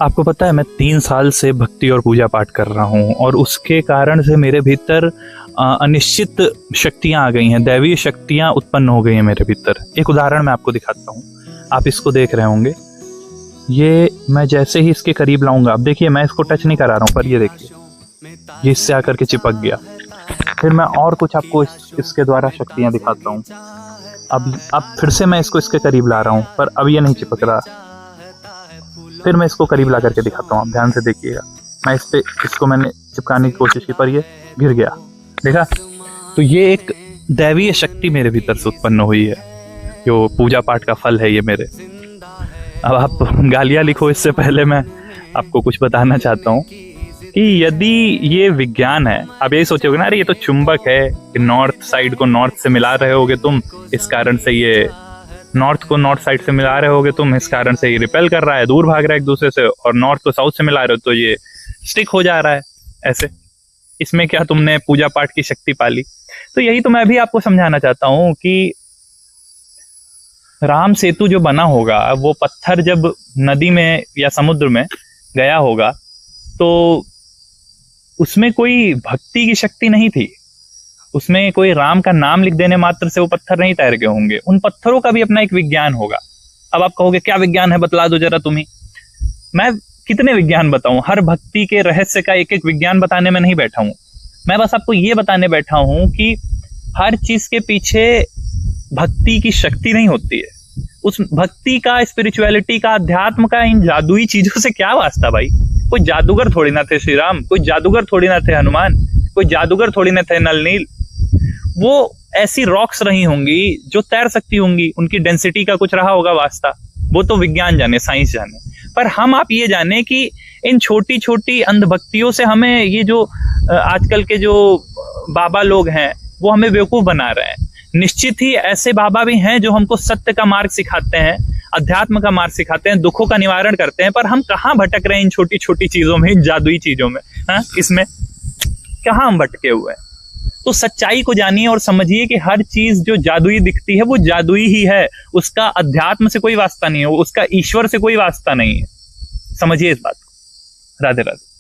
आपको पता है मैं 3 साल से भक्ति और पूजा पाठ कर रहा हूँ और उसके कारण से मेरे भीतर अनिश्चित शक्तियाँ आ गई हैं, दैवीय शक्तियाँ उत्पन्न हो गई हैं मेरे भीतर। एक उदाहरण मैं आपको दिखाता हूँ, आप इसको देख रहे होंगे। ये मैं जैसे ही इसके करीब लाऊंगा, अब देखिए मैं इसको टच नहीं करा रहा हूँ, पर ये देखिए ये इससे आकर के चिपक गया। फिर मैं और कुछ आपको इसके द्वारा शक्तियाँ दिखाता हूँ। अब फिर से मैं इसको इसके करीब ला रहा हूँ, पर अब ये नहीं चिपक रहा। फिर मैं इसको करीब ला करके दिखाता हूँ, आप ध्यान से देखिएगा। मैं इसको मैंने चिपकाने की कोशिश की, पर ये गिर गया। देखा? तो ये एक दैवीय शक्ति मेरे भीतर से उत्पन्न हुई है, जो पूजा पाठ का फल है ये मेरे। अब आप गालियाँ लिखो, इससे पहले मैं आपको कुछ बताना चाहता हूँ कि यदि ये विज्ञान है, आप यही सोचोगे ना, अरे ये तो चुंबक है कि नॉर्थ साइड को नॉर्थ से मिला रहे होगे तुम, इस कारण से ये नॉर्थ को नॉर्थ साइड से मिला रहे होगे तुम, इस कारण से ये रिपेल कर रहा है, दूर भाग रहा है एक दूसरे से, और नॉर्थ को साउथ से मिला रहे हो तो ये स्टिक हो जा रहा है ऐसे। इसमें क्या तुमने पूजा पाठ की शक्ति पाली? तो यही तो मैं भी आपको समझाना चाहता हूँ कि राम सेतु जो बना होगा, वो पत्थर जब नदी में या समुद्र में गया होगा तो उसमें कोई भक्ति की शक्ति नहीं थी, उसमें कोई राम का नाम लिख देने मात्र से वो पत्थर नहीं तैर गए होंगे। उन पत्थरों का भी अपना एक विज्ञान होगा। अब आप कहोगे क्या विज्ञान है, बतला दो जरा तुम ही। मैं कितने विज्ञान बताऊं? हर भक्ति के रहस्य का एक एक विज्ञान बताने में नहीं बैठा हूं। मैं बस आपको ये बताने बैठा हूं कि हर चीज के पीछे भक्ति की शक्ति नहीं होती है। उस भक्ति का, स्पिरिचुअलिटी का, अध्यात्म का इन जादुई चीजों से क्या वास्ता भाई? कोई जादूगर थोड़ी ना थे श्री राम, कोई जादूगर थोड़ी ना थे हनुमान, कोई जादूगर थोड़ी ना थे नल नील। वो ऐसी रॉक्स रही होंगी जो तैर सकती होंगी, उनकी डेंसिटी का कुछ रहा होगा वास्ता, वो तो विज्ञान जाने, साइंस जाने। पर हम आप ये जाने कि इन छोटी छोटी अंधभक्तियों से हमें ये जो आजकल के जो बाबा लोग हैं वो हमें बेवकूफ बना रहे हैं। निश्चित ही ऐसे बाबा भी हैं जो हमको सत्य का मार्ग सिखाते हैं, अध्यात्म का मार्ग सिखाते हैं, दुखों का निवारण करते हैं, पर हम कहाँ भटक रहे हैं इन छोटी छोटी चीजों में, इन जादुई चीजों में। हाँ, इसमें कहाँ हम भटके हुए हैं? तो सच्चाई को जानिए और समझिए कि हर चीज जो जादुई दिखती है वो जादुई ही है, उसका अध्यात्म से कोई वास्ता नहीं है, उसका ईश्वर से कोई वास्ता नहीं है। समझिए इस बात को। राधे राधे।